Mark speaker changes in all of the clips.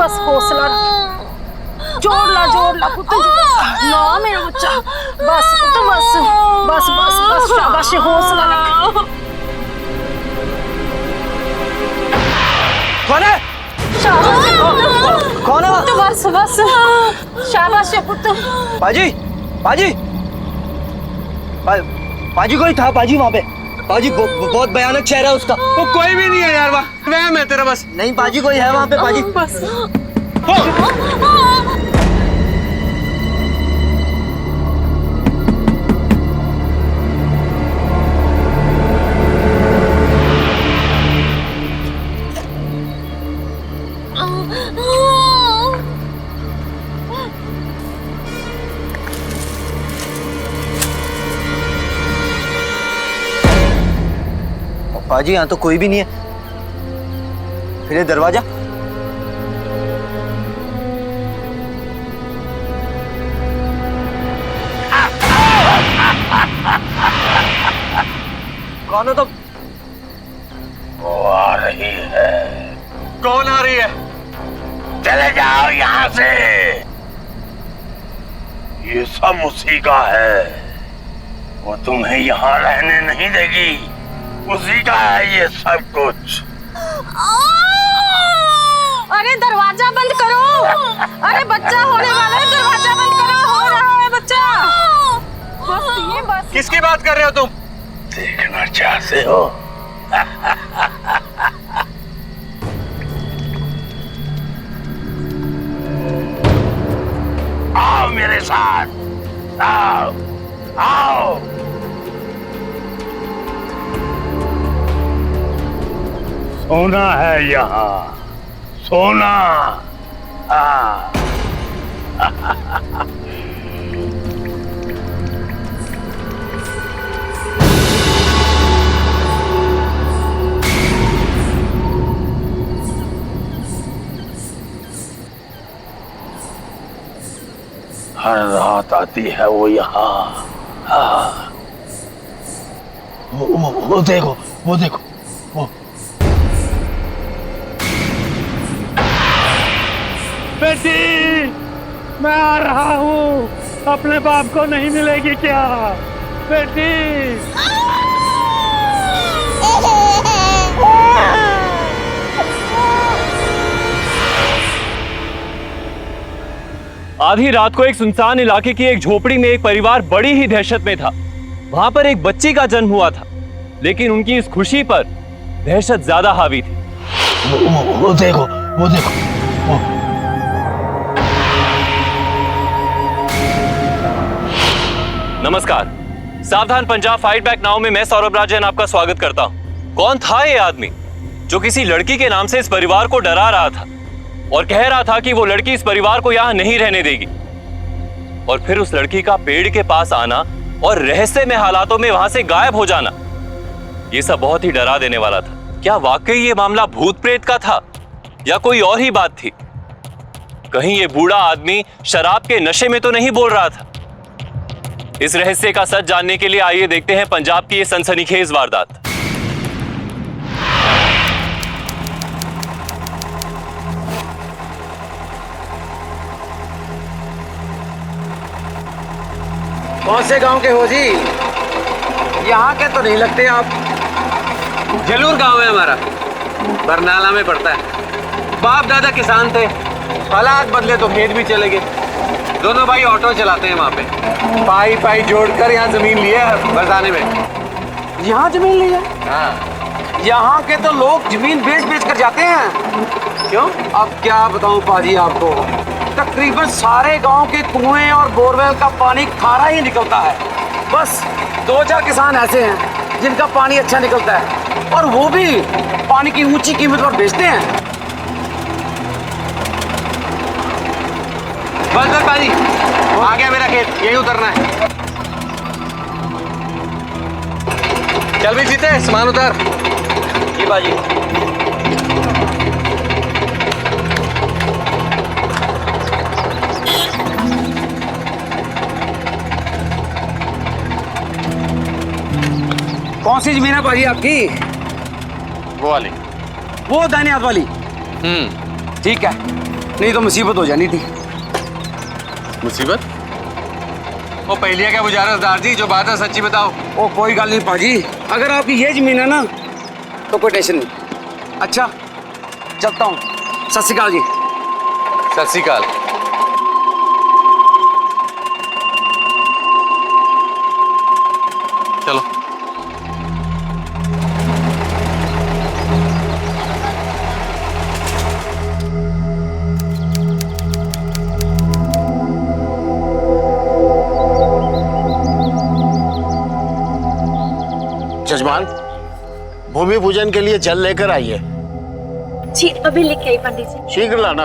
Speaker 1: बस हौसला जोड़ ला पुत्र ना मेरा बच्चा, बस पुत्र बस बस बस बस शाबाश, हौसला रख।
Speaker 2: कौन है?
Speaker 1: शाबाश
Speaker 2: कौन है?
Speaker 1: पुत्र बस बस शाबाश पुत्र।
Speaker 2: पाजी पाजी पाजी कोई था पाजी वहाँ पे? पाजी बहुत भयानक चेहरा है उसका।
Speaker 3: वो कोई भी नहीं है यार, वह मैं तेरा बस।
Speaker 2: नहीं पाजी कोई है वहाँ पे पाजी।
Speaker 1: बस
Speaker 2: पाजी यहाँ तो कोई भी नहीं है। फिर ये दरवाजा? कौन हो तुम?
Speaker 4: वो आ रही है।
Speaker 3: कौन आ रही है?
Speaker 4: चले जाओ यहाँ से। ये सब उसी का है। वो तुम्हें यहाँ रहने नहीं देगी। उसी का है ये सब कुछ।
Speaker 1: अरे दरवाजा बंद करो, अरे बच्चा होने वाला है, दरवाजा बंद करो, हो रहा है बच्चा। बस ये बस।
Speaker 3: किसकी बात कर रहे हो तुम?
Speaker 4: देखना चाहते हो? आओ मेरे साथ, आओ आओ। सोना है यहाँ, सोना। हर रात आती है वो यहाँ। वो देखो, वो देखो, वो।
Speaker 3: बेटी, मैं आ रहा हूँ। अपने बाप को नहीं मिलेगी क्या बेटी?
Speaker 5: आधी रात को एक सुनसान इलाके की एक झोपड़ी में एक परिवार बड़ी ही दहशत में था। वहां पर एक बच्ची का जन्म हुआ था, लेकिन उनकी इस खुशी पर दहशत ज्यादा हावी थी।
Speaker 4: वो देखो, वो देखो, वो।
Speaker 5: नमस्कार, सावधान पंजाब फाइट बैक नाउ में मैं सौरभ राजन आपका स्वागत करता हूं। कौन था ये आदमी जो किसी लड़की के नाम से इस परिवार को डरा रहा था और कह रहा था कि वो लड़की इस परिवार को यहां नहीं रहने देगी, और फिर उस लड़की का पेड़ के पास आना और रहस्यमय हालातों में वहां से गायब हो जाना, ये सब बहुत ही डरा देने वाला था। क्या वाकई ये मामला भूत प्रेत का था या कोई और ही बात थी? कहीं ये बूढ़ा आदमी शराब के नशे में तो नहीं बोल रहा था? इस रहस्य का सच जानने के लिए आइए देखते हैं पंजाब की ये सनसनीखेज वारदात।
Speaker 2: कौन से गांव के हो जी? यहाँ के तो नहीं लगते आप।
Speaker 3: जलूर गांव है हमारा, बरनाला में पड़ता है। बाप दादा किसान थे, हालात बदले तो खेत भी चले गए। दोनों भाई ऑटो चलाते हैं वहाँ पे। पाई पाई जोड़कर यहाँ जमीन लिया है बरसाने में।
Speaker 2: यहाँ जमीन ली है?
Speaker 3: हाँ।
Speaker 2: यहाँ के तो लोग जमीन बेच बेच कर जाते हैं।
Speaker 3: क्यों?
Speaker 2: अब क्या बताऊँ पाजी आपको, तकरीबन सारे गांव के कुएं और बोरवेल का पानी खारा ही निकलता है। बस 2-4 किसान ऐसे हैं जिनका पानी अच्छा निकलता है, और वो भी पानी की ऊंची कीमत पर बेचते हैं।
Speaker 3: बस बस पाजी, आ गया मेरा खेत, यही उतरना है। चल भी जीते, सामान उतर।
Speaker 2: जी बाजी। कौन सी जमीन है भाजी आपकी?
Speaker 3: वो वाली।
Speaker 2: वो दाहिने हाथ वाली?
Speaker 3: हम्म।
Speaker 2: ठीक है, नहीं तो मुसीबत हो जानी थी।
Speaker 3: मुसीबत? वो पहलिया क्या बुझा सरदार जी, जो बात है सच्ची बताओ।
Speaker 2: ओ कोई गल नहीं पाजी, अगर आपकी ये जमीन है ना तो कोई टेंशन नहीं। अच्छा चलता हूँ, सत श्री अकाल जी।
Speaker 3: सत श्री अकाल। चलो।
Speaker 4: जजमान, भूमि पूजन के लिए जल लेकर आइए।
Speaker 1: जी अभी लिख आई पंडित जी।
Speaker 4: शीघ्र लाना।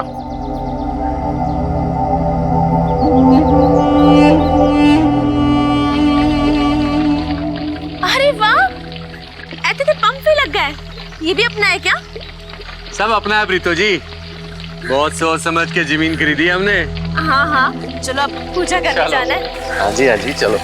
Speaker 1: अरे वाह, ऐसे तो पंप भी लग गए। ये भी अपना है क्या?
Speaker 3: सब अपना है प्रीतो जी, बहुत सोच समझ के जमीन खरीदी हमने।
Speaker 1: हाँ हाँ, चलो अब पूजा करने जाना है।
Speaker 3: हाँ जी चलो।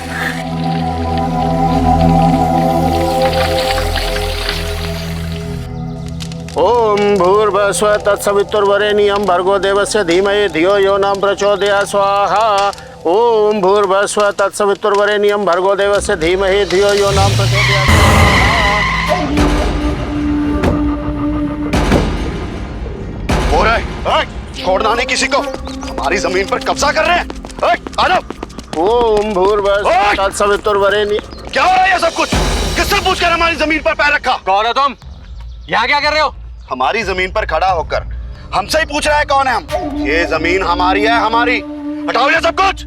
Speaker 4: ओम भूर्भुवस्सुः तत्सवितुर्वरेण्यं भर्गो देवस्य धीमहि धियो यो न प्रचोदयात् स्वाहा। ओम भूर्भुवस्सुः तत्सवितुर्वरेण्यं भर्गो देवस्य धीमहि धियो यो न प्रचोदयात् स्वाहा।
Speaker 6: हो रहा है, छोड़ना नहीं किसी को। हमारी जमीन पर कब्जा कर रहे हैं। आ जाओ।
Speaker 4: ओम भूर्भुवस्सुः तत्सवितुर्वरेण्यं।
Speaker 6: क्या हो रहा है ये सब कुछ? किससे पूछकर हमारी जमीन पर पैर रखा?
Speaker 3: कौन हो तुम? यहाँ क्या कर रहे हो?
Speaker 6: हमारी जमीन पर खड़ा होकर हमसे ही पूछ रहा है कौन है हम? ये जमीन हमारी है, हमारी। हटाओ ये सब कुछ।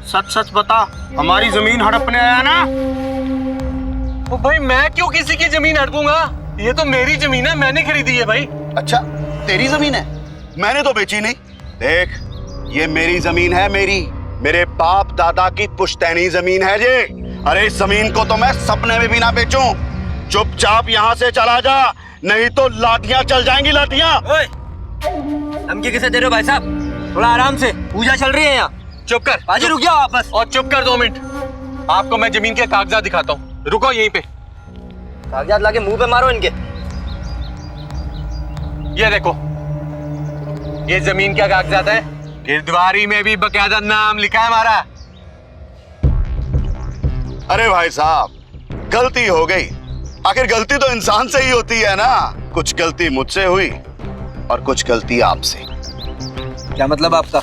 Speaker 4: सच सच बता, हमारी जमीन हड़पने आया ना?
Speaker 3: ओ भाई, मैं क्यों किसी की जमीन हड़पूंगा? ये तो मेरी जमीन है, मैंने खरीदी है भाई।
Speaker 6: अच्छा, तेरी जमीन है? मैंने तो बेची नहीं। देख, ये मेरी जमीन है, मेरे बाप दादा की पुश्तैनी जमीन है ये। अरे इस जमीन को तो मैं सपने में भी ना बेचूं। चुपचाप यहाँ से चला जा, नहीं तो लाठियां चल जाएंगी, लाठियां।
Speaker 7: धमकी किसे दे रहे हो भाई साहब? थोड़ा आराम से, पूजा चल रही है यहाँ।
Speaker 3: चुप कर
Speaker 7: बाजी, रुक जाओ वापस।
Speaker 3: और चुप कर 2 मिनट। आपको मैं जमीन के कागजात दिखाता हूँ, रुको यहीं पे।
Speaker 7: कागजात लाके मुंह पे मारो इनके।
Speaker 3: ये देखो, ये जमीन क्या कागजात है। गिरद्वारी में भी बकायदा नाम लिखा है हमारा।
Speaker 6: अरे भाई साहब, गलती हो गई। आखिर गलती तो इंसान से ही होती है ना। कुछ गलती मुझसे हुई और कुछ गलती आपसे।
Speaker 7: क्या मतलब आपका?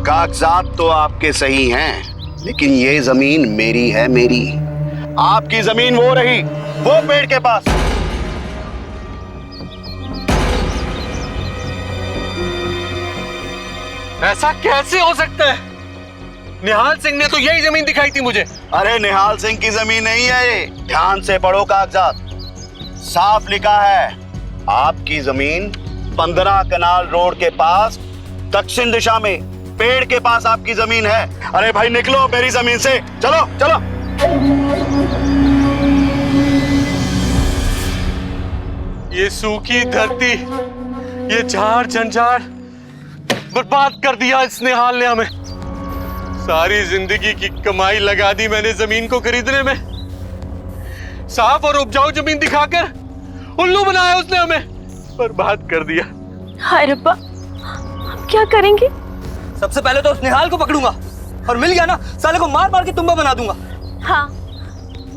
Speaker 6: कागजात तो आपके सही हैं, लेकिन ये जमीन मेरी है, मेरी। आपकी जमीन वो रही, वो पेड़ के पास।
Speaker 3: ऐसा कैसे हो सकता है? निहाल सिंह ने तो यही जमीन दिखाई थी मुझे।
Speaker 6: अरे निहाल सिंह की जमीन नहीं है ये। ध्यान से पढ़ो कागजात, साफ लिखा है आपकी जमीन 15 कनाल रोड के पास दक्षिण दिशा में पेड़ के पास आपकी जमीन है। अरे भाई निकलो मेरी जमीन से, चलो चलो।
Speaker 3: ये सूखी धरती, ये झाड़ झंझाड़ बर्बाद कर दिया इस निहाल ने हमें। सारी जिंदगी की कमाई लगा दी मैंने जमीन को खरीदने में। साफ और उपजाऊ जमीन दिखाकर उल्लू बनाया उसने हमें, बर्बाद कर दिया।
Speaker 1: हाय रब्बा, हम क्या करेंगे?
Speaker 7: सबसे पहले तो उस निहाल को पकड़ूंगा, और मिल गया ना साले को मार मार के तुम्बा बना दूंगा।
Speaker 1: हाँ,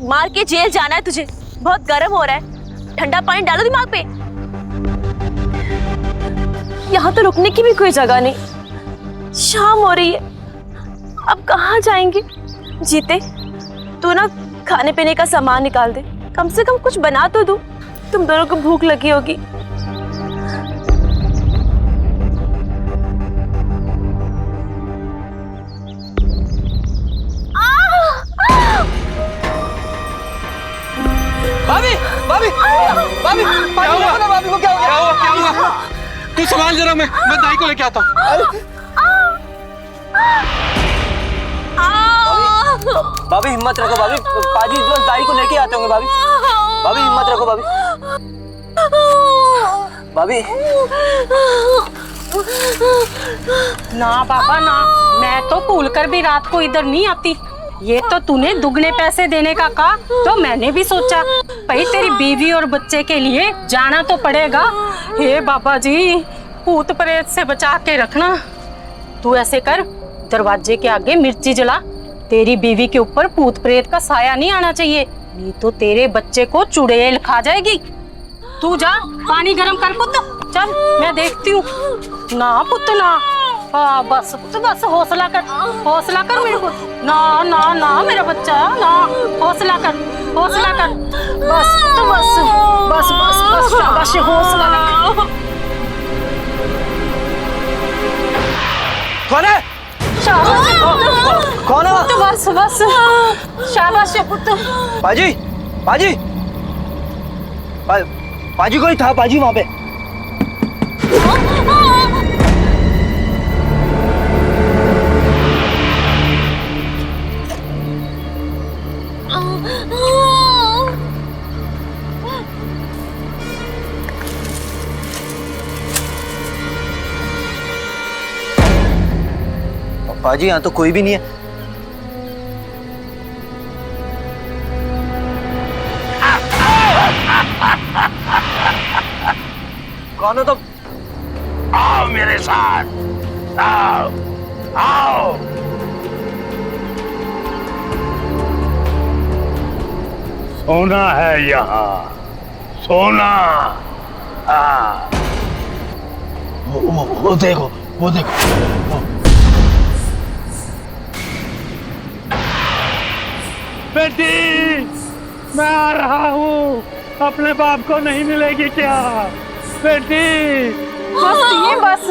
Speaker 1: मार के जेल जाना है तुझे। बहुत गर्म हो रहा है, ठंडा पानी डालो दिमाग पे। यहाँ तो रुकने की भी कोई जगह नहीं। शाम हो रही है, अब कहाँ जाएंगे? जीते, तू ना खाने पीने का सामान निकाल दे, कम से कम कुछ बना तो दो। तुम दोनों को भूख लगी होगी।
Speaker 7: भाभी, भाभी, भाभी,
Speaker 3: क्या हुआ?
Speaker 7: ना भाभी को क्या हो गया?
Speaker 3: क्या हुआ? तू संभाल जरा, मैं दाई को लेके आता हूँ।
Speaker 7: भाभी हिम्मत रखो भाभी, पाजी तुरंत दाई को लेके आते होंगे भाभी। भाभी हिम्मत रखो भाभी। भाभी
Speaker 8: ना पापा ना, मैं तो भूल कर भी रात को इधर नहीं आती। ये तो तूने दुगने पैसे देने का कहा, तो मैंने भी सोचा भाई तेरी बीवी और बच्चे के लिए जाना तो पड़ेगा। हे बाबा जी, भूत प्रेत से बचा के रखना। तू ऐसे कर, दरवाजे के आगे मिर्ची जला। तेरी बीवी के ऊपर भूत प्रेत का साया नहीं आना चाहिए, नहीं तो तेरे बच्चे को चुड़ैल खा जाएगी। तू जा, पानी गर्म कर पुत्र। चल, मैं देखती हूँ। ना पुत्र ना। हाँ बस पुत्र बस, हौसला कर मेरे को। ना ना ना मेरा बच्चा, ना, हौसला कर। बस पुत्र बस, बस शाबाश, हौसला कर।
Speaker 7: कौन है?
Speaker 8: शाबाश
Speaker 7: कौन है?
Speaker 8: पुत्र, बस शाबाश पुत्र।
Speaker 7: पाजी, पाजी, पाजी कोई था पाजी वहां पे? पाजी यहाँ तो कोई भी नहीं है। कौन हो तुम?
Speaker 4: आओ मेरे साथ, आओ आओ। सोना है यहाँ, सोना। वो देखो, वो देखो। बेटी, मैं आ रहा हूँ। अपने बाप को नहीं मिलेगी क्या बेटी?
Speaker 8: बस ये बस।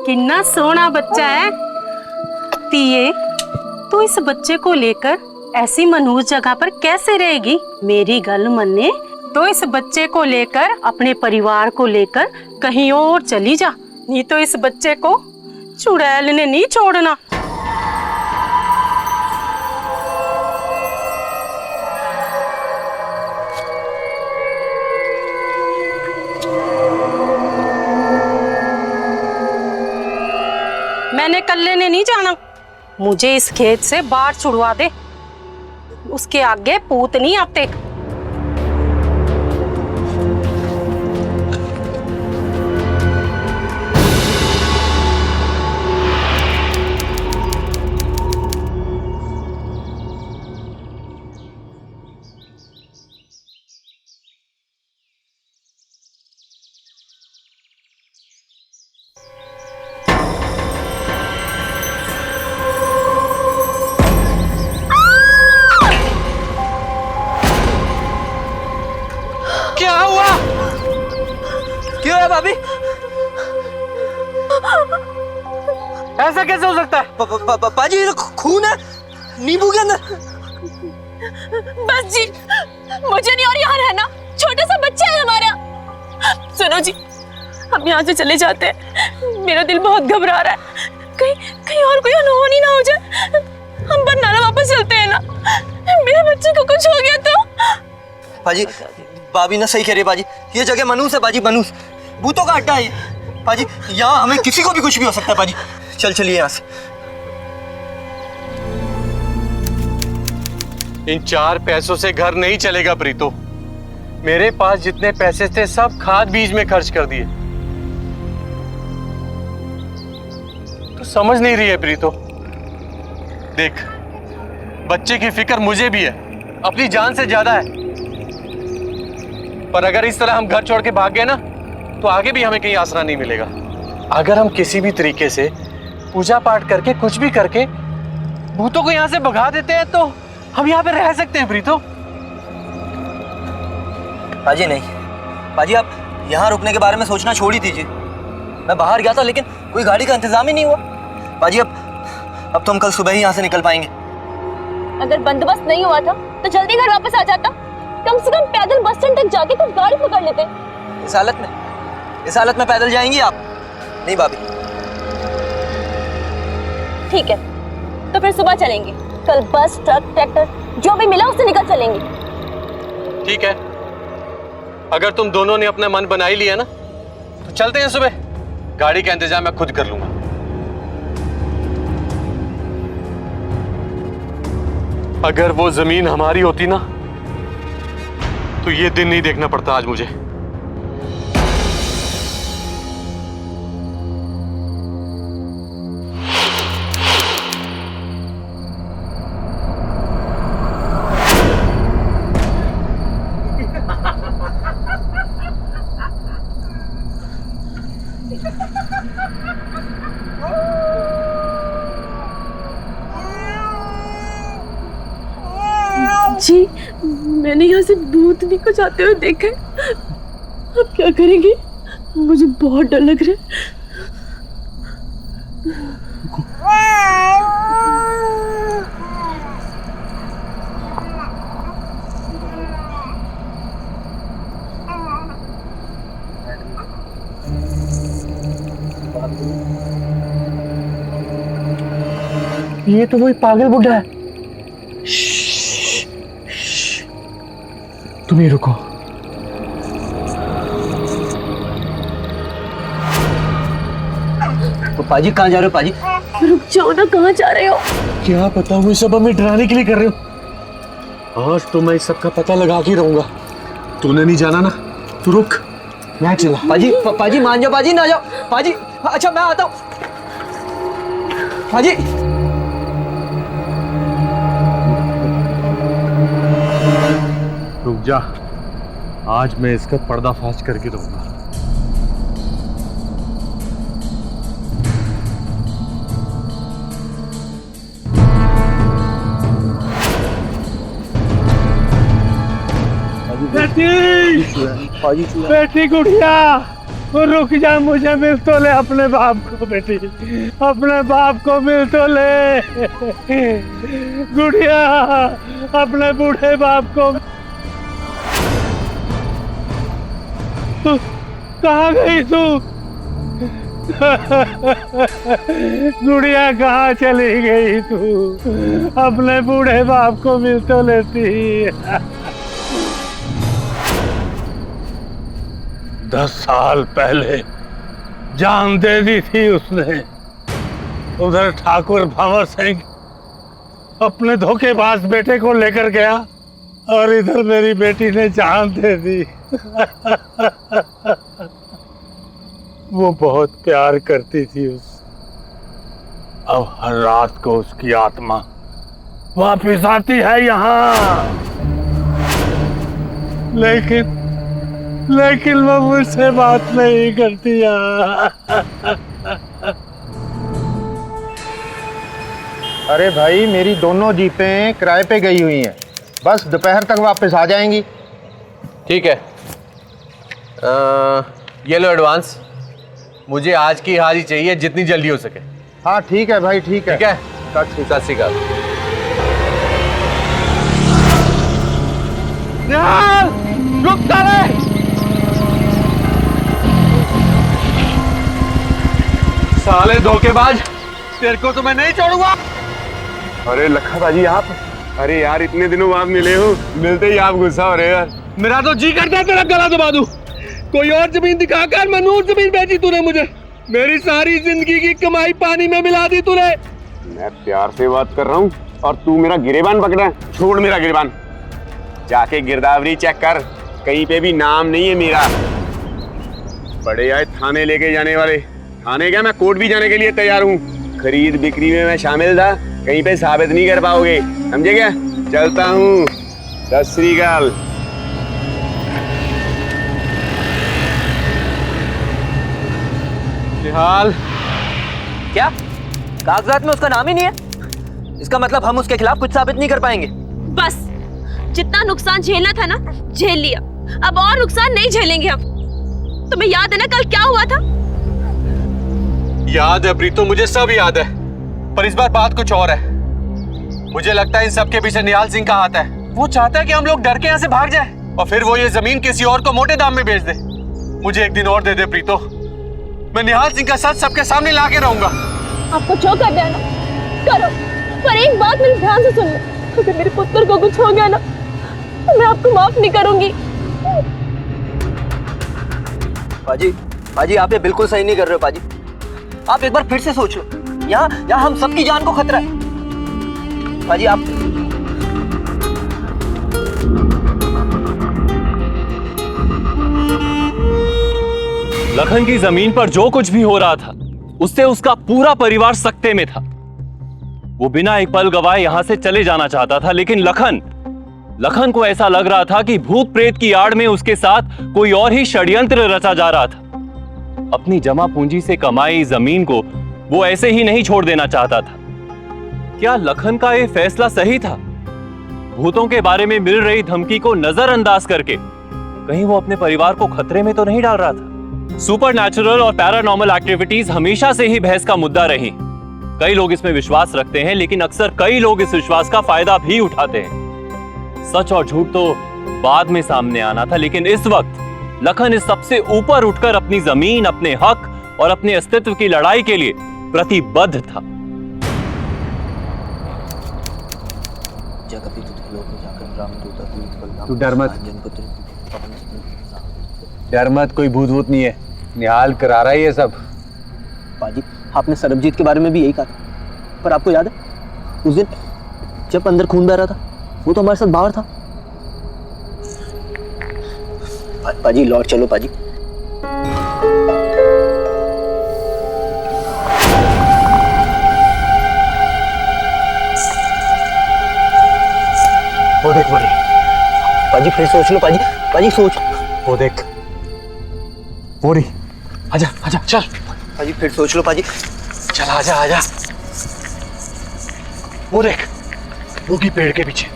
Speaker 8: कितना सोना बच्चा है तिये। तू इस बच्चे को लेकर ऐसी मनहूस जगह पर कैसे रहेगी? मेरी गल मन्ने तो इस बच्चे को लेकर, अपने परिवार को लेकर कहीं और चली जा, नहीं तो इस बच्चे को चुड़ैल ने नहीं छोड़ना। मैंने कल्ले ने नहीं जाना, मुझे इस खेत से बाहर छुड़वा दे, उसके आगे पूत नहीं आते।
Speaker 7: क्यों है भाभी?
Speaker 3: ऐसा कैसे हो सकता है?
Speaker 7: पाजी ये तो खून है नींबू के अंदर।
Speaker 1: बस जी, मुझे नहीं और यहाँ रहना, छोटा सा बच्चा है हमारा। सुनो जी, हम यहाँ से चले जाते हैं, मेरा दिल बहुत घबरा रहा है, कहीं और कोई अनहोनी ना हो जाए। हम बरनाला वापस चलते हैं ना, मेरे बच्चे को कुछ हो गया तो।
Speaker 7: पाजी, भाभी ना सही कह रही है पाजी, ये जगह मनूस है पाजी, मनूस, भूतों का अड्डा है ये पाजी। यहाँ हमें किसी को भी कुछ भी हो सकता है पाजी। चलिए यहाँ से।
Speaker 5: इन 4 पैसों से घर नहीं चलेगा प्रीतो। मेरे पास जितने पैसे थे सब खाद बीज में खर्च कर दिए। तो समझ नहीं रही है प्रीतो। देख, बच्चे की फिक्र मुझे भी है, अपनी जान से ज्यादा है। पर अगर इस तरह हम घर छोड़ के भाग गए ना, तो आगे भी हमें कहीं आसरा नहीं मिलेगा। अगर हम किसी भी तरीके से पूजा पाठ करके, कुछ भी करके भूतों को यहाँ से भगा देते हैं, तो हम यहाँ पे रह सकते हैं प्रीतो।
Speaker 7: पाजी नहीं, पाजी आप यहाँ रुकने के बारे में सोचना छोड़ ही दीजिए। मैं बाहर गया था लेकिन कोई गाड़ी का इंतजाम ही नहीं हुआ। पाजी अब तो हम कल सुबह ही यहाँ से निकल पाएंगे।
Speaker 1: अगर बंदोबस्त नहीं हुआ था तो जल्दी घर वापस आ जाता, कम से कम पैदल बस स्टैंड तक जाके कुछ गाड़ी पकड़ लेते।
Speaker 7: इस हालत में पैदल जाएंगी आप? नहीं भाभी।
Speaker 1: ठीक है, तो फिर सुबह चलेंगे, कल बस ट्रक ट्रैक्टर जो भी मिला उससे निकल चलेंगे।
Speaker 3: ठीक है, अगर तुम दोनों ने अपना मन बना ही लिया ना तो चलते हैं सुबह। गाड़ी का इंतजाम मैं खुद कर लूंगा। अगर वो जमीन हमारी होती ना तो ये दिन नहीं देखना पड़ता आज मुझे।
Speaker 1: जी, मैंने यहाँ से भूतनी को जाते हुए देखा है। अब क्या करेंगे? मुझे बहुत डर लग रहा है।
Speaker 3: ये तो वही पागल बुढ़ा है। तुम ही रुको।
Speaker 7: तो पाजी कहाँ जा रहे हो पाजी?
Speaker 1: रुक जाओ ना, कहाँ जा रहे हो?
Speaker 3: क्या पता, वो सब हमें डराने के लिए कर रहे हो। आज तो मैं इस सब का पता लगा के रहूंगा। तूने नहीं जाना ना तो रुक, मैं चला।
Speaker 7: पाजी पाजी मान जाओ, पाजी ना जाओ पाजी। अच्छा मैं आता हूँ पाजी।
Speaker 3: रुक जा, आज मैं इसका पर्दाफाश करके रहूंगा।
Speaker 9: बेटी गुड़िया, रुक जा, मुझे मिल तो ले अपने बाप को। बेटी अपने बाप को मिल तो ले। गुड़िया अपने बूढ़े बाप को। कहाँ गई तू? गुड़िया कहाँ चली गई तू? अपने बूढ़े बाप को मिल तो लेती। 10 साल पहले जान दे दी थी उसने। उधर ठाकुर भंवर सिंह अपने धोखेबाज बेटे को लेकर गया और इधर मेरी बेटी ने जान दे दी। वो बहुत प्यार करती थी उस। अब हर रात को उसकी आत्मा वापिस आती है यहाँ, लेकिन वो मुझसे बात नहीं करती यार।
Speaker 4: अरे भाई, मेरी दोनों जीपें किराए पे गई हुई हैं, बस दोपहर तक वापस आ जाएंगी।
Speaker 3: ठीक है, ये लो एडवांस। मुझे आज की आज ही चाहिए, जितनी जल्दी हो सके।
Speaker 4: हाँ ठीक है भाई, ठीक है।
Speaker 3: ठीक है, सत श्री अकाल।
Speaker 9: रुक साले!
Speaker 3: साले धोखेबाज, तेरे को तो मैं नहीं छोड़ूंगा।
Speaker 6: अरे लखा बाजी आप, अरे यार इतने दिनों बाद मिले हो, मिलते ही आप गुस्सा हो रहे हो यार।
Speaker 9: मेरा तो जी करता है तेरा गला दबा दूं। कोई और जमीन दिखाकर मनूर जमीन बेची तूने मुझे। मेरी सारी जिंदगी की कमाई पानी में मिला दी तूने।
Speaker 6: मैं प्यार से बात कर रहा हूँ और तू मेरा गिरेबान पकड़ा है। छोड़ मेरा गिरेबान, जाके गिरदावरी चेक कर, कहीं पे भी नाम नहीं है मेरा। बड़े आए थाने लेके जाने वाले। थाने क्या, मैं कोर्ट भी जाने के लिए तैयार हूँ। खरीद बिक्री में मैं शामिल था, कहीं पे साबित नहीं कर पाओगे, समझे क्या? चलता हूँ, सत श्री अकाल।
Speaker 3: हाल
Speaker 7: क्या कागजात में उसका नाम ही नहीं है? इसका मतलब हम उसके खिलाफ कुछ साबित नहीं कर पाएंगे।
Speaker 1: बस जितना नुकसान झेलना था ना, झेल लिया। अब और नुकसान नहीं झेलेंगे हम। तुम्हें याद है ना कल क्या हुआ था?
Speaker 3: याद है प्रीतो, मुझे सब याद है, पर इस बार बात कुछ और है। मुझे लगता है इन सब के पीछे निहाल सिंह का हाथ है। वो चाहता है कि हम लोग डर के यहाँ से भाग जाए और फिर वो ये जमीन किसी और को मोटे दाम में बेच दे। मुझे एक दिन और दे दे प्रीतो, मैं निहाल सिंह का सच सबके सामने ला के रहूंगा।
Speaker 1: आपको जो करना है ना करो, पर एक बात मेरे ध्यान से सुन ले, अगर मेरे पुत्र को कुछ हो गया ना तो मैं आपको माफ नहीं करूंगी।
Speaker 7: पाजी, पाजी आप ये बिल्कुल सही नहीं कर रहे हो पाजी। आप एक बार फिर से सोच लो, यहाँ हम सबकी जान को खतरा है। पाजी आप
Speaker 5: लखन की जमीन पर जो कुछ भी हो रहा था उससे उसका पूरा परिवार सकते में था। वो बिना एक पल गवाए यहां से चले जाना चाहता था, लेकिन लखन को ऐसा लग रहा था कि भूत प्रेत की आड़ में उसके साथ कोई और ही षड्यंत्र रचा जा रहा था। अपनी जमा पूंजी से कमाई जमीन को वो ऐसे ही नहीं छोड़ देना चाहता था। क्या लखन का यह फैसला सही था? भूतों के बारे में मिल रही धमकी को नजरअंदाज करके कहीं वो अपने परिवार को खतरे में तो नहीं डाल रहा था? सुपरनैचुरल और पैरानॉर्मल एक्टिविटीज हमेशा से ही बहस का मुद्दा रही। कई लोग इसमें विश्वास रखते हैं, लेकिन अक्सर कई लोग इस विश्वास का फायदा भी उठाते हैं। सच और झूठ तो बाद में सामने आना था, लेकिन इस वक्त लखन इस सबसे ऊपर उठकर अपनी जमीन, अपने हक और अपने अस्तित्व की लड़ाई के लिए प्रतिबद्ध था।
Speaker 3: तू डर मत, कोई भूत वूत नहीं है, निहाल करा रहा है ये सब।
Speaker 7: पाजी आपने सरबजीत के बारे में भी यही कहा था, पर आपको याद है उस दिन जब अंदर खून बह रहा था वो तो हमारे साथ बाहर था। पाजी लौट चलो पाजी।
Speaker 3: वो देख बड़ी,
Speaker 7: पाजी फिर सोच लो पाजी, पाजी सोच।
Speaker 3: वो देख बोरी, आजा आजा चल।
Speaker 7: पाजी फिर सोच लो पाजी।
Speaker 3: चल आजा आजा। वो देख वो की पेड़ के पीछे।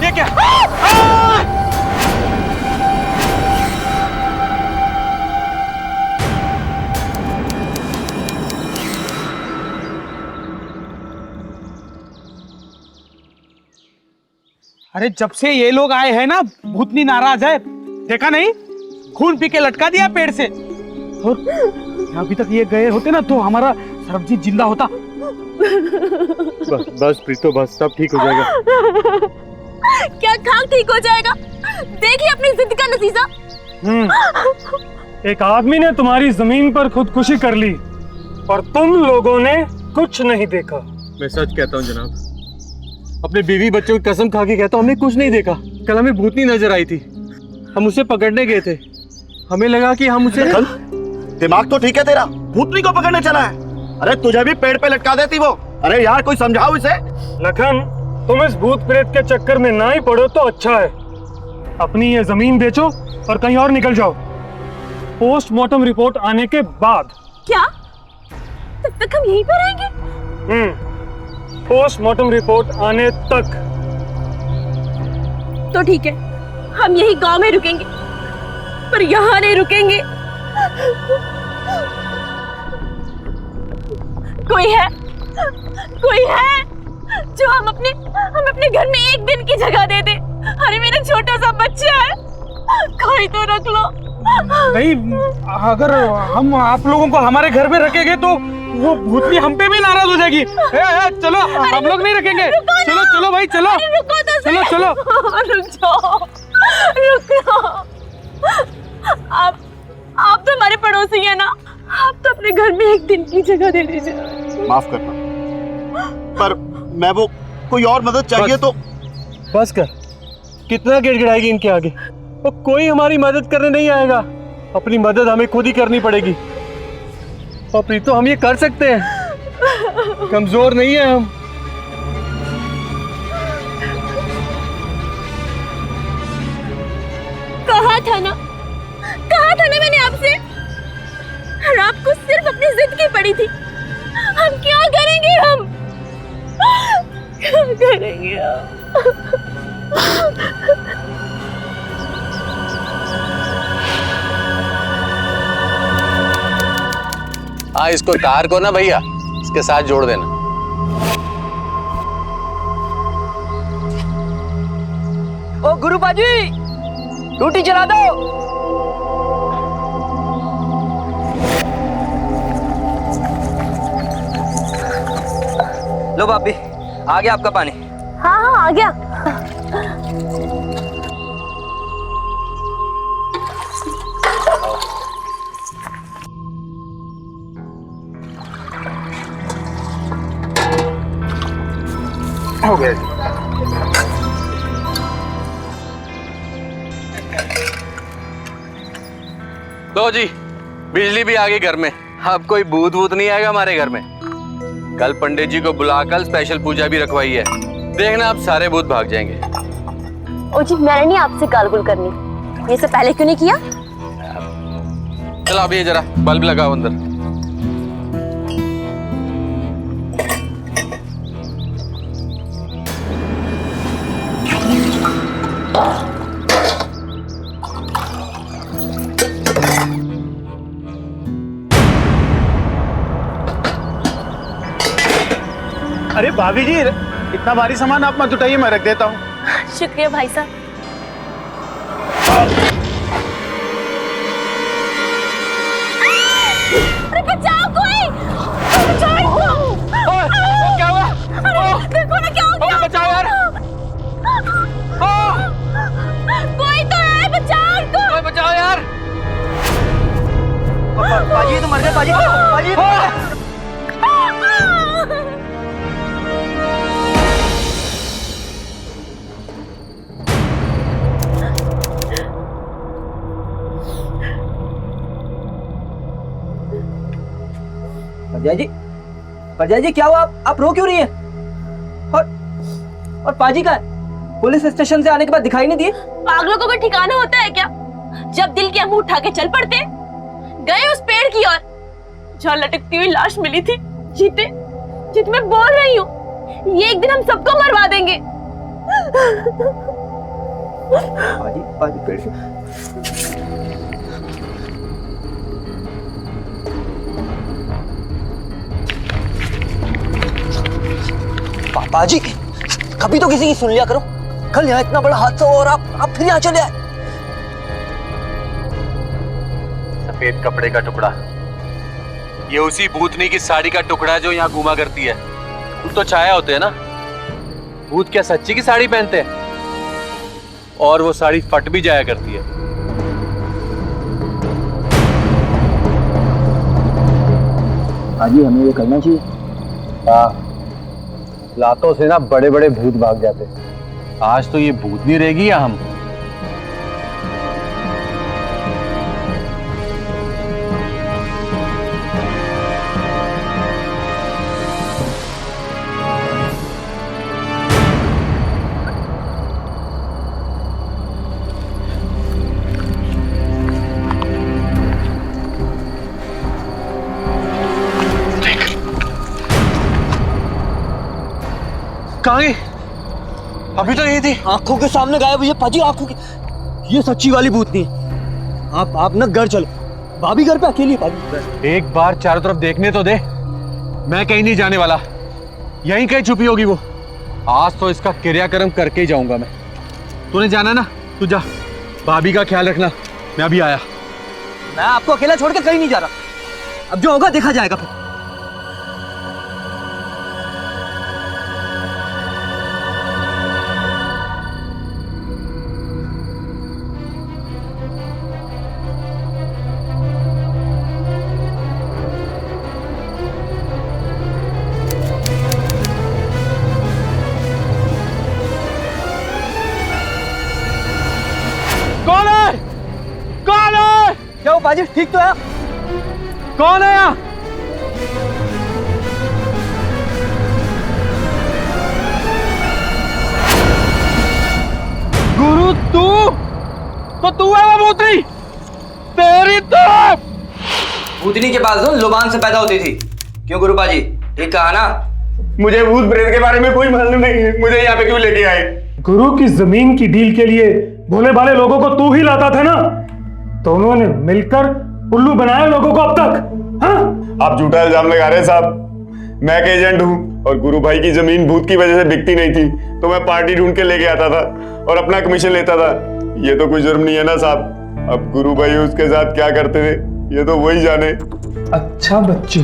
Speaker 3: ये क्या?
Speaker 2: अरे जब से ये लोग आए हैं ना, भूतनी नाराज है, देखा नहीं? खून पी के लटका दिया पेड़ से। और अभी तक ये गए होते ना तो हमारा सरबजीत जिंदा होता।
Speaker 4: बस प्रीतो, बस सब ठीक हो जाएगा।
Speaker 1: क्या खाक ठीक हो जाएगा? देखिए अपनी जिद का नतीजा।
Speaker 9: एक आदमी ने तुम्हारी जमीन पर खुदकुशी कर ली और तुम लोगों ने कुछ नहीं देखा।
Speaker 3: मैं सच कहता हूँ जनाब, अपने बीवी बच्चों की कसम खा के कहता हूँ, हमने कुछ नहीं देखा। कल हमें भूतनी नजर आई थी, हम उसे पकड़ने गए थे। हमें लगा कि हम उसे
Speaker 6: दिमाग तो ठीक है तेरा, भूतनी को पकड़ने चला है। अरे तुझे भी पेड़ पे लटका देती वो। अरे यार कोई समझाओ इसे।
Speaker 9: लखन, तुम इस भूत प्रेत के चक्कर में ना ही पड़ो तो अच्छा है। अपनी ये जमीन बेचो और कहीं और निकल जाओ। पोस्टमार्टम रिपोर्ट आने के बाद।
Speaker 1: क्या? तब तक हम यहीं पर रहेंगे?
Speaker 9: पोस्टमार्टम रिपोर्ट आने तक।
Speaker 1: तो ठीक है, हम यही गांव में रुकेंगे, पर यहाँ नहीं रुकेंगे। कोई है जो हम अपने घर में एक दिन की जगह दे दे। अरे मेरा छोटा सा बच्चा है, कोई तो रख लो।
Speaker 2: नहीं, अगर हम आप लोगों को हमारे घर में रखेंगे तो वो भूतनी हम पे भी नाराज हो जाएगी। चलो हम लोग नहीं रखेंगे। चलो चलो भाई चलो। चलो चलो
Speaker 1: रुक जाओ, रुक जाओ। आप तो हमारे पड़ोसी हैं ना, आप तो अपने घर में एक दिन की जगह दे दीजिए।
Speaker 6: माफ करना, पर मैं वो कोई और मदद चाहिए तो।
Speaker 3: बस कर, कितना गिड़गिड़ाएगी इनके आगे। तो कोई हमारी मदद करने नहीं आएगा, अपनी मदद हमें खुद ही करनी पड़ेगी। और प्रीतो हम ये कर सकते हैं, कमजोर नहीं है हम।
Speaker 1: कहा था ना मैंने आपसे, और आपको सिर्फ अपनी जिद की पड़ी थी। हम क्या करेंगे? क्या करेंगे
Speaker 3: हाँ, इसको तार को ना भैया इसके साथ जोड़ देना।
Speaker 7: ओ गुरु पाजी, ड्यूटी चला दो। लो भाभी, आ गया आपका पानी।
Speaker 1: हाँ हाँ आ गया।
Speaker 6: हो गया जी।
Speaker 3: लो जी, बिजली भी आ गई घर में। अब कोई भूत वूत नहीं आएगा हमारे घर में। कल पंडित जी को बुलाकर स्पेशल पूजा भी रखवाई है। देखना अब सारे भूत भाग जाएंगे।
Speaker 1: ओ जी मैंने नहीं आपसे गालगुल करनी, ये सब पहले क्यों नहीं किया?
Speaker 3: चलो अभी ये जरा बल्ब लगाओ अंदर।
Speaker 10: अरे भाभी जी, इतना भारी सामान आप मत उठाइए, मैं रख देता हूँ।
Speaker 1: शुक्रिया भाई साहब। अरे बचाओ कोई, बचाओ।
Speaker 3: क्या हुआ?
Speaker 1: अरे देखो ना क्या हो गया।
Speaker 3: बचाओ यार।
Speaker 1: कोई तो है, बचाओ उनको।
Speaker 3: बचाओ यार।
Speaker 7: पाजी तो मर गए, पाजी पाजी तो मर गए। परजाई जी क्या हुआ? आप रो क्यों रही हैं? और पाजी का पुलिस स्टेशन से आने के बाद दिखाई नहीं दिए?
Speaker 1: पागलों को कोई ठिकाना होता है क्या? जब दिल किया मुंह उठा के चल पड़ते। गए उस पेड़ की ओर जहाँ लटकती हुई लाश मिली थी। जीते जीते मैं बोल रही हूँ, ये एक दिन हम सबको मरवा देंगे।
Speaker 7: पाजी पाजी पेड़ से पाजी, कभी तो किसी की सुन लिया करो। कल यहाँ इतना बड़ा हादसा और आप फिर यहाँ चले आए।
Speaker 3: सफेद कपड़े का टुकड़ा, ये उसी भूतनी की साड़ी का टुकड़ा जो यहाँ घूमा करती है। भूत तो छाया होते हैं ना, भूत क्या सच्ची की साड़ी पहनते हैं? और वो साड़ी फट भी जाया करती है।
Speaker 7: पाजी हमें ये करना चाहिए।
Speaker 3: हाँ, लातों से ना बड़े बड़े भूत भाग जाते। आज तो ये भूत नहीं रहेगी या हम। कहाँ गई? अभी तो यही थी।
Speaker 7: आंखों के सामने गायब हुई है पाजी, आंखों की। ये सच्ची वाली भूतनी है। आप ना घर चलो, भाभी घर पे अकेली है पाजी।
Speaker 3: एक बार चारों तरफ देखने तो दे। मैं कहीं नहीं जाने वाला, यहीं कहीं छुपी होगी वो। आज तो इसका क्रियाक्रम करके ही जाऊंगा मैं। तूने जाना ना, तू जा। भाभी का ख्याल रखना, मैं अभी आया।
Speaker 7: मैं आपको अकेला छोड़ के कहीं नहीं जा रहा। अब जो होगा देखा जाएगा फिर।
Speaker 3: कौन है? कौन है?
Speaker 7: क्या हो पाजी, ठीक तो है?
Speaker 3: कौन है यहाँ? गुरु तू तो है वो भूतनी। तेरी तो
Speaker 7: भूतनी के पास लुबान से पैदा होती थी। क्यों गुरु पाजी, ठीक कहा ना?
Speaker 10: मुझे भूत प्रेत के बारे में कोई मालूम नहीं है। मुझे यहाँ पे क्यों लेके आए?
Speaker 9: गुरु की जमीन की डील के लिए भोले भाले लोगों को तू ही लाता था ना, तो उन्होंने मिलकर उल्लू बनाया लोगों को अब तक। हाँ?
Speaker 10: आप झूठा इल्जाम लगा रहे हैं साहब। मैं एक एजेंट हूँ और गुरु भाई की जमीन भूत की वजह से बिकती नहीं थी, तो मैं पार्टी ढूंढ के लेके आता था और अपना कमीशन लेता था। ये तो कोई जुर्म नहीं है ना साहब। अब गुरु भाई उसके साथ क्या करते थे ये तो वही जाने।
Speaker 9: अच्छा बच्चों,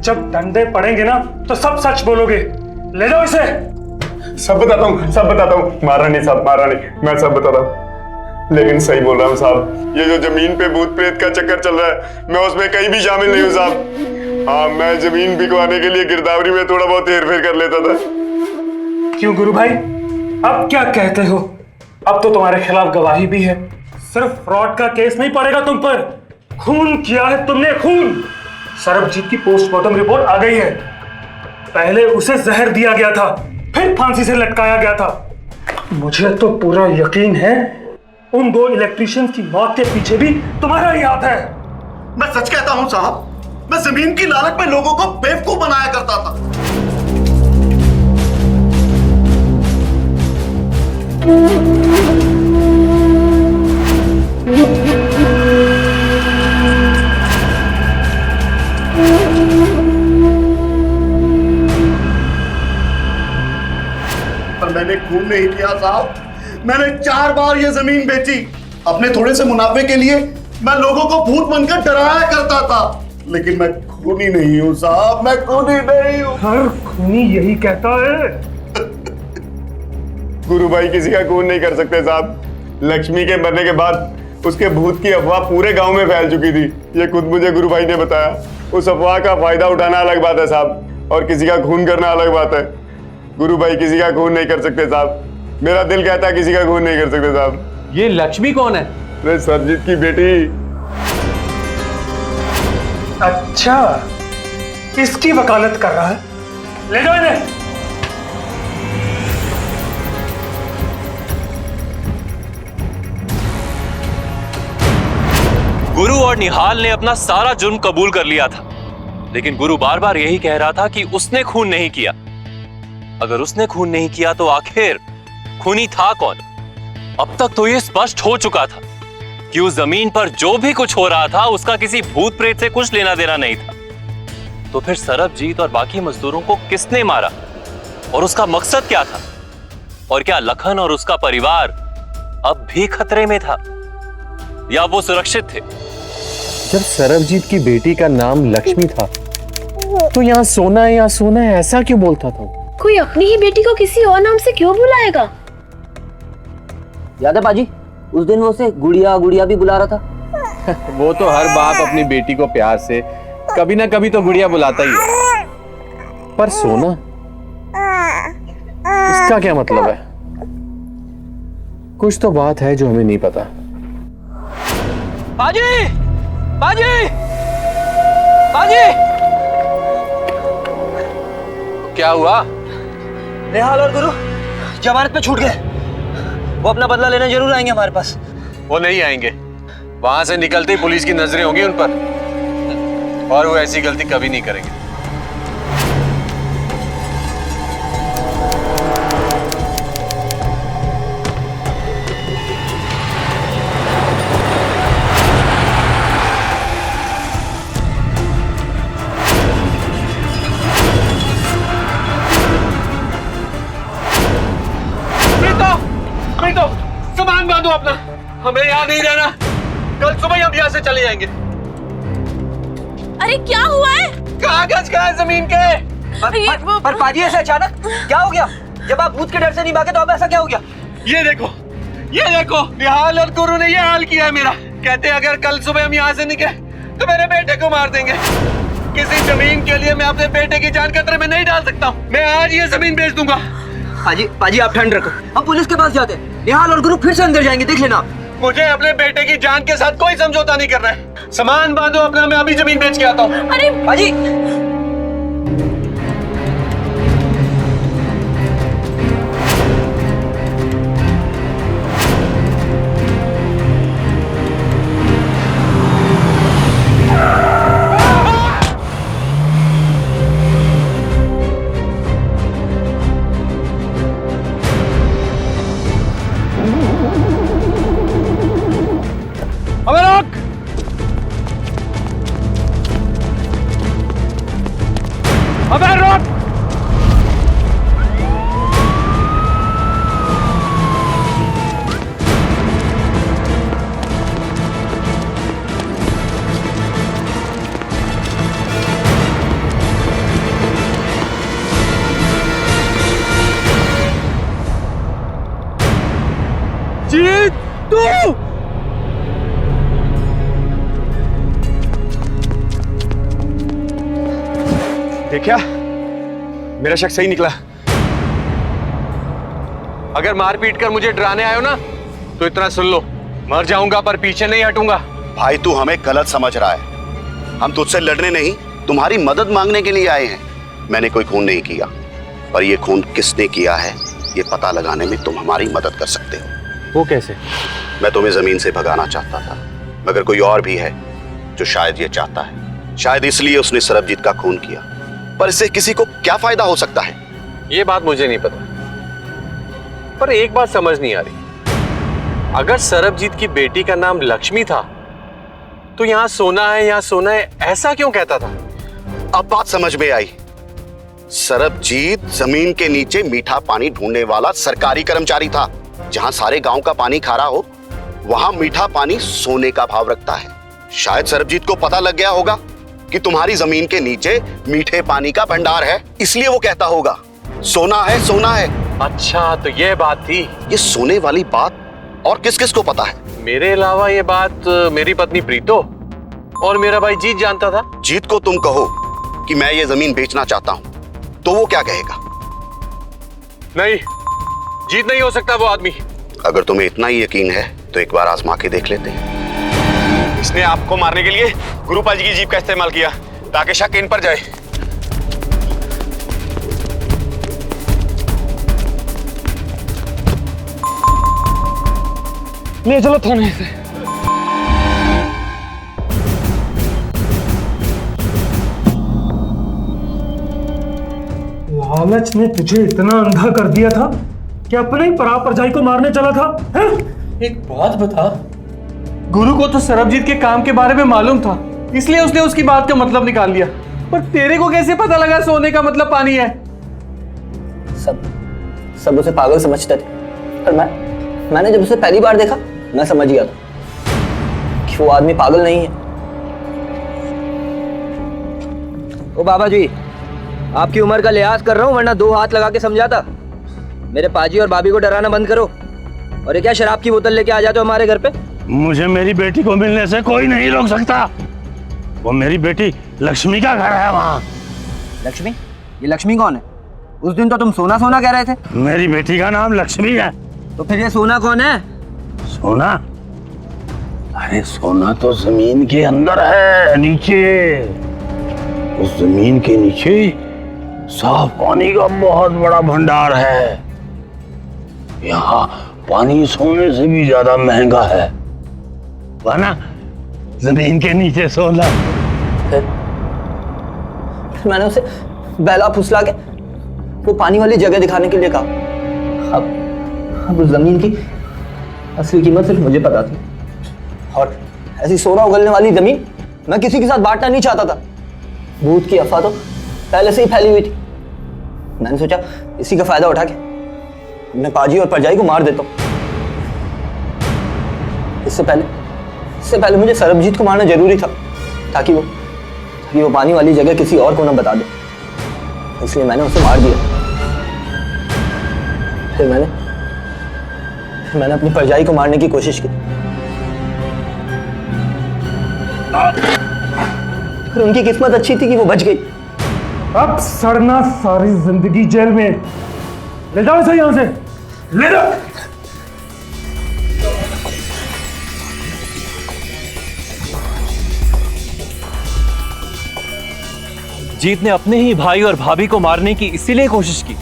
Speaker 9: जब डंडे पड़ेंगे ना तो सब सच बोलोगे। ले जाओ इसे।
Speaker 10: सब बताता हूँ, सब बताता हूँ। मारा नहीं साहब, मारा नहीं, मैं सब बताता हूँ। लेकिन सही बोल रहा हूँ साहब, ये जो जमीन पे भूत प्रेत का चक्कर चल रहा है, मैं उसमें कहीं भी शामिल नहीं हूँ साहब। हाँ, मैं जमीन बिकवाने के लिए गिरदावरी में थोड़ा बहुत हेरफेर कर लेता था।
Speaker 9: क्यों गुरु भाई, अब क्या कहते हो? अब तो तुम्हारे खिलाफ गवाही भी है। सिर्फ फ्रॉड का केस नहीं पड़ेगा तुम पर, खून किया है तुमने, खून। सरबजीत की पोस्टमार्टम रिपोर्ट आ गई है। पहले उसे जहर दिया गया था, फिर फांसी से लटकाया गया था। मुझे तो पूरा यकीन है उन 2 इलेक्ट्रिशियन की मौत के पीछे भी तुम्हारा ही हाथ है।
Speaker 6: मैं सच कहता हूं साहब, मैं जमीन की लालच में लोगों को बेवकूफ बनाया करता था। पर मैंने खून नहीं किया साहब। मैंने 4 बार ये जमीन बेची। अपने थोड़े से मुनाफे के लिए मैं लोगों को भूत बनकर डराया करता था, लेकिन मैं खूनी नहीं हूं साहब, मैं खूनी नहीं हूं।
Speaker 9: हर खूनी यही कहता है।
Speaker 10: गुरु भाई किसी का खून नहीं कर सकते साहब। लक्ष्मी के मरने के बाद उसके भूत की अफवाह पूरे गांव में फैल चुकी थी। ये खुद मुझे गुरु भाई ने बताया। उस अफवाह का फायदा उठाना अलग बात है साहब, और किसी का खून करना अलग बात है। गुरु भाई किसी का खून नहीं कर सकते साहब। मेरा दिल कहता है किसी का खून नहीं कर सकते साहब।
Speaker 3: ये लक्ष्मी कौन है?
Speaker 10: अरे सरजीत की बेटी।
Speaker 9: अच्छा, इसकी वकालत कर रहा है। ले जाओ इन्हें।
Speaker 5: गुरु और निहाल ने अपना सारा जुर्म कबूल कर लिया था, लेकिन गुरु बार बार यही कह रहा था कि उसने खून नहीं किया। अगर उसने खून नहीं किया तो आखिर खूनी था कौन? अब तक तो यह स्पष्ट हो चुका था कि उस जमीन पर जो भी कुछ हो रहा था उसका किसी भूत प्रेत से कुछ लेना देना नहीं था। तो फिर सरबजीत और बाकी मजदूरों को किसने मारा और उसका मकसद क्या था? और क्या लखन और उसका परिवार अब भी खतरे में था या वो सुरक्षित थे?
Speaker 11: जब सरबजीत की बेटी का नाम लक्ष्मी था तो यहाँ सोना है, यहाँ सोना है, ऐसा क्यों बोलता था?
Speaker 1: कोई अपनी ही बेटी को किसी और नाम से क्यों बुलाएगा?
Speaker 7: याद है पाजी, उस दिन वो उसे गुड़िया गुड़िया भी बुला रहा था।
Speaker 11: वो तो हर बाप अपनी बेटी को प्यार से कभी ना कभी तो गुड़िया बुलाता ही है। पर सोना, इसका क्या मतलब है? कुछ तो बात है जो हमें नहीं पता।
Speaker 7: पाजी, पाजी, पाजी!
Speaker 3: क्या हुआ?
Speaker 7: निहाल और गुरु जमानत पे छूट गए। वो अपना बदला लेने जरूर आएंगे हमारे पास।
Speaker 3: वो नहीं आएंगे। वहां से निकलते ही पुलिस की नजरें होंगी उन पर, और वो ऐसी गलती कभी नहीं करेंगे। सामान बांधो अपना, हमें यहाँ नहीं रहना। कल सुबह हम यहाँ से चले जाएंगे।
Speaker 1: अरे क्या हुआ है?
Speaker 3: कागज कहाँ है जमीन के?
Speaker 7: पर पाजी ऐसे अचानक क्या हो गया? जब आप भूत के डर से नहीं भागे तो अब ऐसा क्या हो गया?
Speaker 3: ये देखो, ये देखो, निहाल और गुरु ने ये हाल किया है मेरा। कहते अगर कल सुबह हम यहाँ से निकले तो मेरे बेटे को मार देंगे। किसी जमीन के लिए मैं अपने बेटे की जान खतरे में नहीं डाल सकता हूँ। मैं आज ये जमीन बेच दूंगा।
Speaker 7: पाजी, पाजी आप ठंड रखो, हम पुलिस के पास जाते हैं। निहाल और गुरु फिर से अंदर जाएंगे, देख लेना।
Speaker 3: मुझे अपने बेटे की जान के साथ कोई समझौता नहीं करना है। सामान बांधो अपना, मैं अभी जमीन बेच के आता हूँ।
Speaker 1: अरे
Speaker 7: पाजी,
Speaker 10: ये क्या? मेरा शक सही निकला।
Speaker 3: अगर मार पीट कर मुझे डराने आए हो ना, तो इतना सुन लो, मर जाऊंगा पर पीछे नहीं हटूंगा।
Speaker 6: भाई तू हमें गलत समझ रहा है। हम तुझसे लड़ने नहीं, तुम्हारी मदद मांगने के लिए आए हैं। मैंने कोई खून नहीं किया, पर ये खून किसने किया है ये पता लगाने में तुम हमारी मदद कर सकते हो।
Speaker 11: वो कैसे?
Speaker 6: मैं तुम्हें जमीन से भगाना चाहता था, मगर कोई और भी है जो शायद ये चाहता है। शायद इसलिए उसने सरबजीत का खून किया, पर इससे किसी को क्या फायदा हो सकता है?
Speaker 3: ये बात मुझे नहीं पता, पर एक बात समझ नहीं आ रही। अगर सरबजीत की बेटी का नाम लक्ष्मी था, तो यहाँ सोना है, यहाँ सोना है, ऐसा क्यों कहता था?
Speaker 6: अब बात समझ में आई। सरबजीत जमीन के नीचे मीठा पानी ढूंढने वाला सरकारी कर्मचारी था। जहां सारे गांव का पानी खारा हो, वहां मीठा पानी सोने का भाव रखता है। शायद सरबजीत को पता लग गया होगा कि तुम्हारी जमीन के नीचे मीठे पानी का भंडार है, इसलिए वो कहता होगा सोना है, सोना है।
Speaker 3: अच्छा, तो ये बात थी।
Speaker 6: ये सोने वाली बात और किस किस को पता है?
Speaker 3: मेरे अलावा ये बात मेरी पत्नी प्रीतो और मेरा भाई जीत जानता था।
Speaker 6: जीत को तुम कहो कि मैं ये जमीन बेचना चाहता हूं, तो वो क्या कहेगा?
Speaker 3: नहीं, जीत नहीं हो सकता वो आदमी।
Speaker 6: अगर तुम्हें इतना ही यकीन है तो एक बार आजमा के देख लेते हैं।
Speaker 10: इसने आपको मारने के लिए गुरुपाल जी की जीप का इस्तेमाल किया ताकि शक इन पर जाए।
Speaker 9: ले चलो थाने से। लालच ने तुझे इतना अंधा कर दिया था कि अपने ही परापरजाई को मारने चला था, हैं?
Speaker 7: एक बात बता,
Speaker 5: गुरु को तो सरबजीत के काम के बारे में मालूम था, इसलिए उसने उसकी बात का मतलब निकाल लिया। पर तेरे को कैसे पता लगा सोने का मतलब पानी है?
Speaker 7: सब उसे पागल समझते थे, पर मैंने जब उसे पहली बार देखा, मैं समझ गया था कि वो आदमी पागल नहीं है। ओ बाबा जी, आपकी उम्र का लिहाज कर रहा हूँ, वरना 2 हाथ लगा के समझाता। मेरे पाजी और भाभी को डराना बंद करो। और ये क्या शराब की बोतल लेके आ जाते हो हमारे घर पे?
Speaker 9: मुझे मेरी बेटी को मिलने से कोई नहीं रोक सकता। वो मेरी बेटी लक्ष्मी का घर है वहाँ।
Speaker 7: लक्ष्मी? ये लक्ष्मी कौन है? उस दिन तो तुम सोना सोना कह रहे थे।
Speaker 9: मेरी बेटी का नाम लक्ष्मी है।
Speaker 7: तो फिर ये सोना कौन है?
Speaker 9: सोना? अरे सोना तो जमीन के अंदर है, नीचे। उस जमीन के नीचे साफ पानी का बहुत बड़ा भंडार है। यहाँ पानी सोने से भी ज्यादा महंगा है, वरना जमीन के नीचे सोना।
Speaker 7: फिर मैंने उसे बैला फुसला के वो पानी वाली जगह दिखाने के लिए कहा। अब उस जमीन की असली कीमत सिर्फ मुझे पता थी, और ऐसी सोना उगलने वाली जमीन मैं किसी के साथ बांटना नहीं चाहता था। भूत की अफवाह तो पहले से ही फैली हुई थी। मैंने सोचा इसी का फायदा उठा के मैं पाजी और परजाई को मार देता हूँ। इससे पहले मुझे सरबजीत को मारना जरूरी था, ताकि वो पानी वाली जगह किसी और को न बता दे। इसलिए मैंने उसे मार दिया। फिर मैंने अपनी परजाई को मारने की कोशिश की, फिर उनकी किस्मत अच्छी थी कि वो बच गई।
Speaker 9: अब सड़ना सारी जिंदगी जेल में। ले जाओ इसे यहां से, ले जाओ।
Speaker 5: जीत ने अपने ही भाई और भाभी को मारने की इसीलिए कोशिश की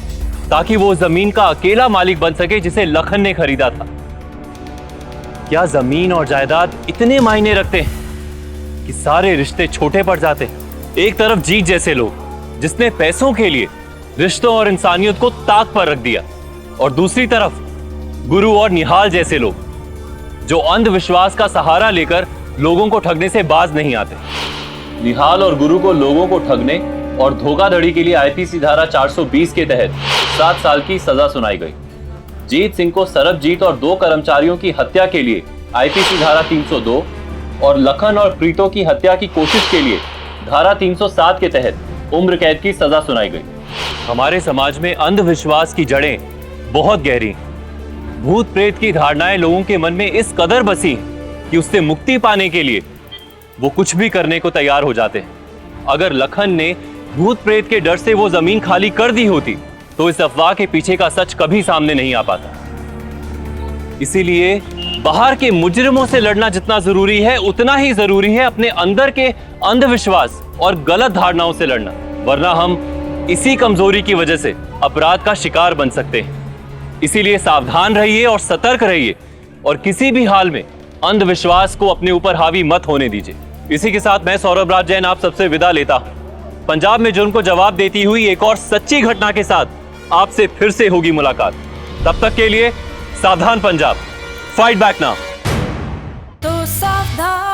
Speaker 5: ताकि वो जमीन का अकेला मालिक बन सके जिसे लखन ने खरीदा था। क्या जमीन और जायदाद इतने मायने रखते हैं कि सारे रिश्ते छोटे पड़ जाते हैं? एक तरफ जीत जैसे लोग जिसने पैसों के लिए रिश्तों और इंसानियत को ताक पर रख दिया, और दूसरी तरफ गुरु और निहाल जैसे लोग जो अंधविश्वास का सहारा लेकर लोगों को ठगने से बाज नहीं आते। निहाल और गुरु को लोगों को ठगने और धोखाधड़ी के लिए आईपीसी धारा 420 के तहत 7 साल की सजा सुनाई गई। जीत सिंह को सरबजीत और 2 कर्मचारियों की हत्या के लिए आईपीसी धारा 302 और लखन और प्रीतो की हत्या की कोशिश के लिए धारा 307 के तहत उम्र कैद की सजा सुनाई गई। हमारे समाज में अंधविश्वास की जड़ें बहुत गहरी हैं। भूत प्रेत की धारणाएं लोगों के मन में इस कदर बसी कि उससे मुक्ति पाने के लिए वो कुछ भी करने को तैयार हो जाते हैं। अगर लखन ने भूत प्रेत के डर से वो जमीन खाली कर दी होती तो इस अफवाह के पीछे का सच कभी सामने नहीं आ पाता। इसीलिए बाहर के मुजरिमों से लड़ना जितना जरूरी है उतना ही जरूरी है अपने अंदर के अंधविश्वास और गलत धारणाओं से लड़ना, वरना हम इसी कमजोरी की वजह से अपराध का शिकार बन सकते हैं। इसीलिए सावधान रहिए और सतर्क रहिए और किसी भी हाल में अंधविश्वास को अपने ऊपर हावी मत होने दीजिए। इसी के साथ मैं सौरभ राज जैन आप सबसे विदा लेता हूं। पंजाब में जुर्म को जवाब देती हुई एक और सच्ची घटना के साथ आपसे फिर से होगी मुलाकात। तब तक के लिए सावधान पंजाब, फाइट बैक नाउ।
Speaker 12: तो सावधान।